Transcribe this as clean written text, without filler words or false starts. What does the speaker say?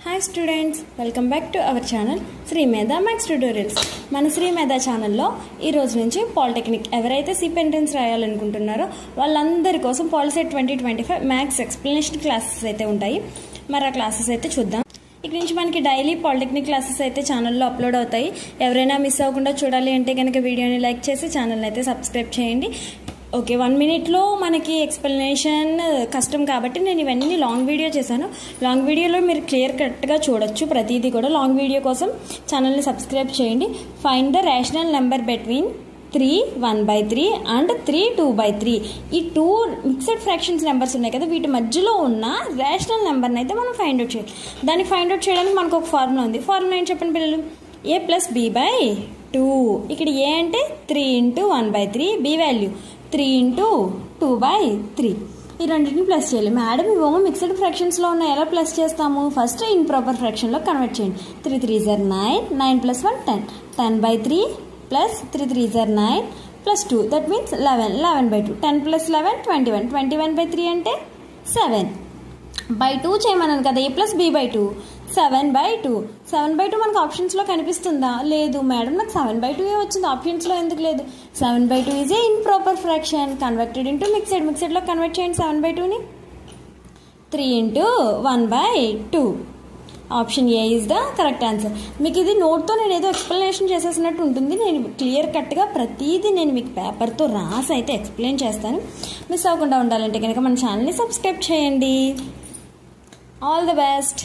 Hi students, welcome back to our channel Sri Medha Max Tutorials. మన శ్రీ మేధా ఛానల్లో ఈ రోజు నుంచి పాలిటెక్నిక్ ఎవరైతే సిప్ ఎంట్రన్స్ రాయాలనుకుంటున్నారో వాళ్ళందరి కోసం పాలిసెట్ 2025 మ్యాథ్స్ ఎక్స్ప్లెనేషన్ క్లాసెస్ అయితే ఉంటాయి. మరి ఆ క్లాసెస్ అయితే చూద్దాం. ఇక్కడ నుంచి మనకి డైలీ పాలిటెక్నిక్ క్లాసెస్ అయితే ఛానల్లో అప్లోడ్ అవుతాయి. ఎవరైనా మిస్ అవ్వకుండా చూడాలి అంటే కనుక వీడియోని లైక్ చేసి ఛానల్ని అయితే సబ్స్క్రైబ్ చేయండి. ఓకే, 1 మినిట్లో మనకి ఎక్స్ప్లెనేషన్ కష్టం కాబట్టి నేను ఇవన్నీ లాంగ్ వీడియో చేశాను. లాంగ్ వీడియోలో మీరు క్లియర్ కట్గా చూడొచ్చు ప్రతిదీ కూడా. లాంగ్ వీడియో కోసం ఛానల్ని సబ్స్క్రైబ్ చేయండి. Find the rational number between 3 1/3 and 3 2/3. ఈ 2 మిక్స్డ్ ఫ్రాక్షన్స్ నెంబర్స్ ఉన్నాయి కదా, వీటి మధ్యలో ఉన్న రేషనల్ నెంబర్ని అయితే మనం ఫైండ్ అవుట్ చేయాలి. దాన్ని ఫైండ్ అవుట్ చేయడానికి మనకు ఒక ఫార్ములా ఉంది. ఫార్ములా ఏంటి చెప్పండి పిల్లలు? a+b/2. ఇక్కడ a అంటే 3 × 1/3, b వాల్యూ 3 × 2/3. ఈ రెండింటిని ప్లస్ చేయాలి. మేడం ఇవేమో మిక్స్డ్ ఫ్రాక్షన్స్లో ఉన్నాయి, ఎలా ప్లస్ చేస్తాము? ఫస్ట్ ఇన్ ప్రాపర్ ఫ్రాక్షన్లో కన్వర్ట్ చేయండి. 3 3s are 9, 9 + 1 10, 10/3 plus 3 3s are 9 plus 2, that means 11, 11/2, 10 + 11 21, 21/3 అంటే 7/2 చేయమన్నాను కదా. a+b/2 7/2. 7/2 మనకు ఆప్షన్స్లో కనిపిస్తుందా? లేదు మేడం, నాకు 7/2 వచ్చింది, ఆప్షన్స్లో ఎందుకు లేదు? 7/2 is a improper fraction converted into మిక్స్డ్లో కన్వర్ట్ చేయండి 7/2ని. 3 × 1/2. Option A is the correct answer. మీకు ఇది నోట్తో నేను ఏదో ఎక్స్ప్లెనేషన్ చేసేసినట్టు ఉంటుంది. నేను క్లియర్ కట్గా ప్రతిదీ నేను మీకు పేపర్తో రాసి అయితే ఎక్స్ప్లెయిన్ చేస్తాను. మిస్ అవ్వకుండా ఉండాలంటే కనుక మన ఛానల్ని సబ్స్క్రైబ్ చేయండి. All the best.